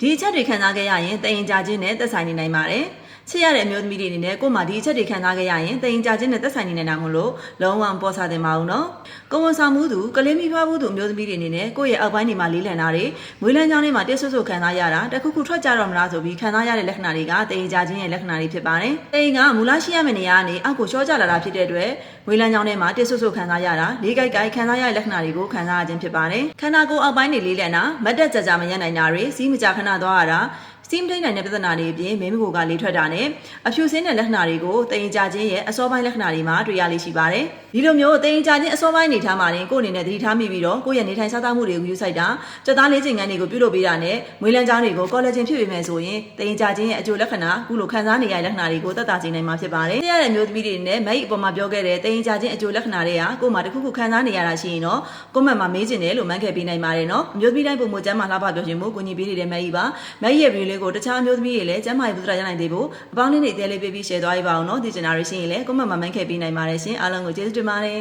ဒီအချက်တွေခံစားခဲ့ရရင်တရင်ကြခြင်းနဲ့သက်ဆိုင်နေနိုင်ပါတယ်ချစ်ရတဲ့အမျိုးသမီးတွေအနေနဲ့ကို့မှာဒီအချက်တွေခံစားခဲ့ရရင်တရင်ကြခြင်းနဲ့သက်ဆိုင်နေနိုင်တာမို့လို့လုံးဝပေါ်စားတင်ပါအောင်နော်ကိုဝန်ဆောင်မှုသူကလေးမိဖွားမှုသူအမျိုးသမီးတွေအနေနဲ့ကိုယ့်ရဲ့အောက်ပိုင်းတွေမှာလေးလံတာတွေမွေးလန်းချောင်းတွေမှာတက်ဆွတ်ဆွတ်ခံစားရတာတခုခုထွက်ကြတော့မလားဆိုပြီးခံစားရတဲ့လက္ခဏာတွေကတရင်ကြခြင်းရဲ့လက္ခဏာတွေဖြစ်ပါတယ်တရင်ကမူလရှိရမယ့်နေရာကနေအောက်ကိုလျှော့ကျလာတာဖြစ်တဲ့အတွက်မွေးလန်းချောင်းထဲမှာတက်ဆွတ်ဆွတ်ခံစားရတာလေးကိုက်ကိုက်ခံစားရတဲ့လက္ခဏာတွေကိုခံစားရခြင်းဖြစ်ပါတယ်ခန္ဓာကိုယ်အောက်ပိုင်းတွေလေးလံတာမတ်တက်ကြကြမရနိုင်တာတွေစီးမကြခဏသွားရတာစီးမထိန်နိုင်တဲ့ပြဿနာတွေအပြင်မင်းမကိုကလေးထွက်တာနဲ့အဖြူစင်းတဲ့လက္ခဏာတွေကိုတရင်ကြခြင်းရဲ့အစောပိုင်းလက္ခဏာတွေမှာတွေ့ရလိမ့်ရှိပါတယ်။ဒီလိုမျိုးတရင်ကြခြင်းအစောပိုင်းနေထားမှာရင်ကိုယ့်အနေနဲ့သတိထားမိပြီးတော့ကိုယ့်ရဲ့နေထိုင်စားသောက်မှုတွေကိုယူဆိုင်တာကြက်သားလေးချိန်ခန်းတွေကိုပြုလုပ်ပေးတာနဲ့မွေးလန်းချောင်းတွေကိုကောလာဂျင်ဖြစ်ပေးမယ်ဆိုရင်တရင်ကြခြင်းရဲ့အကျိုးလက္ခဏာခုလိုခံစားနေရတဲ့လက္ခဏာတွေကိုသက်သာစေနိုင်မှာဖြစ်ပါတယ်။သိရတဲ့မျိုးသမီးတွေနဲ့မိတ်အပေါ်မှာပြောခဲ့တဲ့တရင်ကြခြင်းအကျိုးလက္ခဏာတွေကကိုယ်မှာတစ်ခုခုခံစားနေရတာရှိရင်တော့ကိုယ့်မှတ်မှာမေးချင်တယ်လို့မှန်းခဲ့ပေးနိုင်ပါတယ်နော်။မျိုးသမီးတိုင်းပုံမကျမ်းမှာလှပပြောရှင်မှုကိုညီပေးနေတဲ့မိတ်ပါ။မိတ်ရဲ့ဗီဒီယိုလေးကိုတခြားမျိုးသမီးတွေလည်းကျမ်းမာရေးပူဇော်ရနိုင်သေးဖို့အပေါင်းလေးတွေတဲလေးပေးပြီး share သွားရပါအောင်နော်ဒီ generation ရင်လည်းကိုယ့်မှတ်မှာမှန်းခဲ့ပေးနိုင်ပါတယ်ရှင်အားလုံးကိုကျေးဇူးတင်ပါတယ်